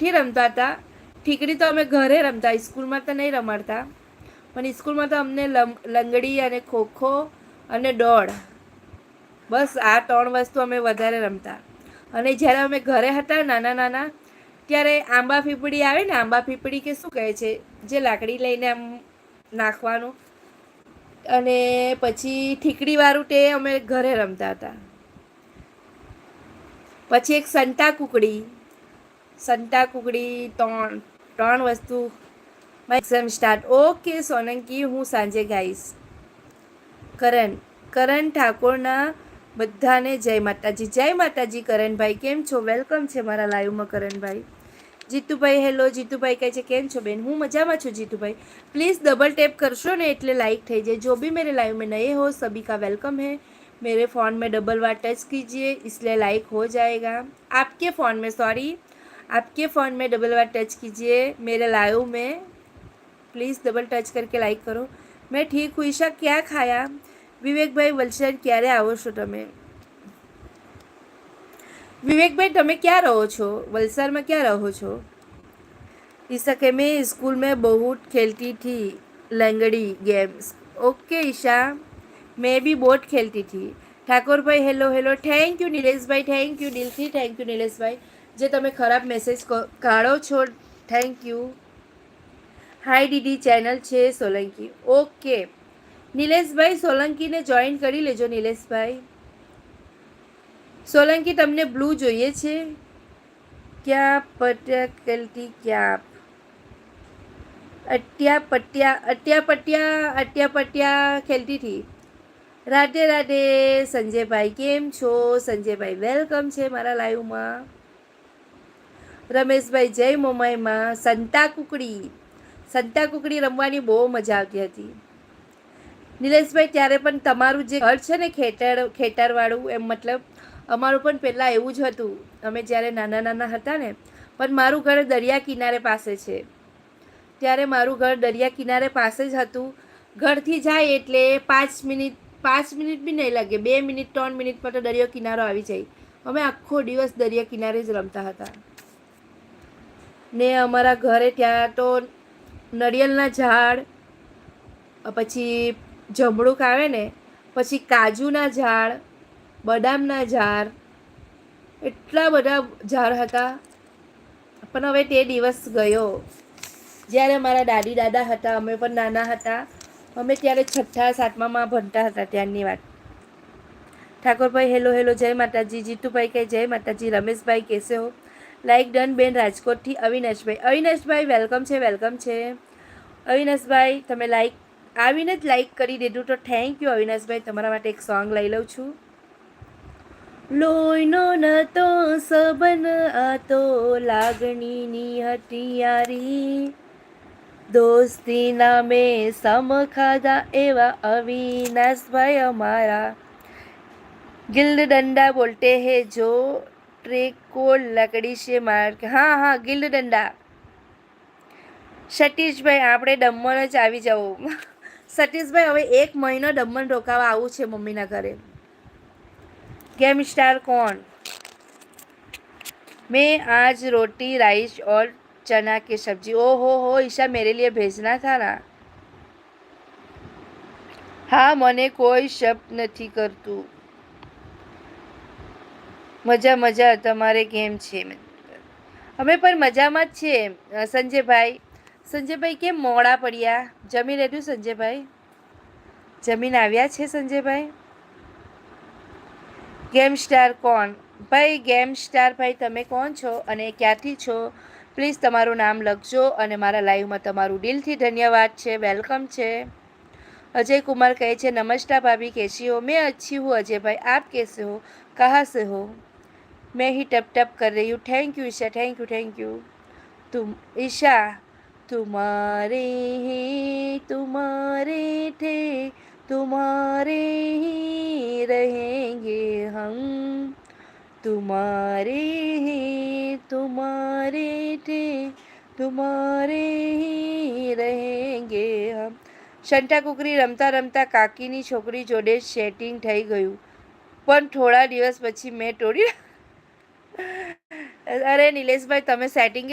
થી રમતા હતા. ઠીકડી તો અમે ઘરે રમતા, સ્કૂલમાં તો નહીં રમાડતા, પણ સ્કૂલમાં તો અમને લંગડી અને ખોખો અને દોડ, બસ આ 3 વસ્તુ અમે વધારે રમતા. અને જ્યારે અમે ઘરે હતા નાના નાના ત્યારે આંબા ફીપડી આવે ને, આંબા ફીપડી કે શું કહે છે, જે લાકડી લઈને આમ નાખવાનું, અને પછી ઠીકડીવાળું તે અમે ઘરે રમતા હતા. પછી એક સંતા કુકડી, ત્રણ વસ્તુ. Exam start. ઓકે સોલંકી, હું સાંજે ગાઈશ. કરણ ઠાકોરના બધાને જય માતાજી. જય માતાજી કરણભાઈ, કેમ છો? વેલકમ છે મારા લાઈવમાં કરણભાઈ. જીતુભાઈ હેલો. જીતુભાઈ કહે છે કેમ છો બેન? હું મજામાં છું જીતુભાઈ. प्लीज़ डबल टैप करशो ने એટલે लाइक થઈ જાય. जो भी मेरे लाइव में नए हो सभी का वेलकम है. मेरे फ़ोन में डबल बार टच कीजिए इसलिए लाइक हो जाएगा. आपके फ़ोन में आपके फ़ोन में डबल बार टच कीजिए मेरे लाइव में. प्लीज़ डबल टच करके लाइक करो. मैं ठीक हूँ. ईशा क्या खाया? વિવેકભાઈ વલસાડ ક્યારે આવો છો તમે? વિવેકભાઈ તમે ક્યાં રહો છો? વલસાડમાં ક્યાં રહો છો? ईशा के मैं स्कूल में बहुत खेलती थी लंगड़ी गेम्स. ओके ईशा, मैं भी बहुत खेलती थी. Thakor bhai hello hello. Thank you Nileshbhai, thank you દિલથી, થેન્ક યુ નિલેશભાઈ, જે તમે ખરાબ મેસેજ કાઢો છો. Thank you. હાય દીદી, ચેનલ છે સોલંકી. ઓકે નિલેશભાઈ, સોલંકીને જોઈન કરી લેજો નિલેશભાઈ. સોલંકી તમને બ્લુ જોઈએ છે? ક્યાં પટ્યા ક્યાં અટ્યા ખેલતી थी. રાધે રાધે સંજયભાઈ, કેમ છો? સંજયભાઈ વેલકમ છે મારા લાઈવમાં. રમેશભાઈ જય મોમાઈમાં. સંતા કુકડી રમવાની બહુ મજા આવતી હતી. નિલેશભાઈ ત્યારે પણ તમારું જે ઘર છે ને ખેતરવાળું, એમ મતલબ અમારું પણ પહેલાં એવું જ હતું. અમે જ્યારે નાના નાના હતા ને, પણ મારું ઘર દરિયા કિનારે પાસે છે. ત્યારે મારું ઘર દરિયા કિનારે પાસે જ હતું. ઘરથી જાય એટલે 5 મિનિટ બી નહીં લાગે, 2 મિનિટ 3 મિનિટમાં તો દરિયો કિનારો આવી જાય. અમે આખો દિવસ દરિયા કિનારે જ રમતા હતા. ને અમારા ઘરે ત્યાં તો નરિયેળના ઝાડ, પછી જમરૂક આવે ને, પછી કાજુના ઝાડ, બદામના ઝાડ, એટલા બધા ઝાડ હતા. પણ હવે તે દિવસ ગયો. જ્યારે મારા દાદી દાદા હતા, અમે પણ નાના હતા, અમે ત્યારે 6ઠા 7મામાં ભણતા હતા ત્યારની વાત. Thakorbhai hello hello. જય માતાજી. જીતુભાઈ કહે જય માતાજી. રમેશભાઈ કેસે હો? લાઈક ડન બેન રાજકોટથી. અવિનાશભાઈ વેલકમ છે, વેલકમ છે અવિનાશભાઈ. તમે લાઈક આવીને જ લાઈક કરી દીધું તો થેન્ક યુ અવિનાશભાઈ. તમારા માટે એક સોંગ લઈ લઉં છું. લોહીનો નતો સબન આ તો લાગણીની હટિયારી, દોસ્તી નામે સમ ખાધા એવા અવિનાશભાઈ અમારા. गिल्ड डंडा बोलते हैं जो ट्रेक को लकड़ी से मार के. हाँ हाँ गिल्ड डंडा. સતીશભાઈ આપણે દમણ જ આવી જાઓ. સતીશભાઈ હવે 1 મહિનો દમણ રોકાવા આવું છે મમ્મીના ઘરે. गेम स्टार कौन? मैं आज रोटी राइस और चना की सब्जी. ओ हो ईशा मेरे लिए भेजना था ना. हाँ મને કોઈ શબ્દ નથી કરતું. મજા તમારે કેમ છે? અમે પણ મજામાં જ છીએ. સંજયભાઈ કેમ મોડા પડ્યા? જમી લીધું સંજયભાઈ? જમીન આવ્યા છે સંજયભાઈ? ગેમ સ્ટાર કોણ? ભાઈ ગેમ સ્ટાર ભાઈ તમે કોણ છો અને ક્યાંથી છો? પ્લીઝ તમારું નામ લખજો અને મારા લાઈવમાં તમારું દિલથી ધન્યવાદ છે, વેલકમ છે. अजय कुमार कहे छे नमस्कार भाभी कैसी हो? मैं अच्छी हूँ अजय भाई, आप कैसे हो? कहाँ से हो? मैं ही टप टप कर रही हूँ. Thank you Isha, thank you. तुम ईशा तुम्हारे थे तुम्हारे ही रहेंगे हम, तुम्हारे थे तुम्हारे ही रहेंगे हम. સંતા કુકરી રમતા રમતા કાકીની છોકરી જોડે સેટિંગ થઈ ગયું, પણ થોડા દિવસ પછી મેં તોડી. અરે નિલેશભાઈ તમે સેટિંગ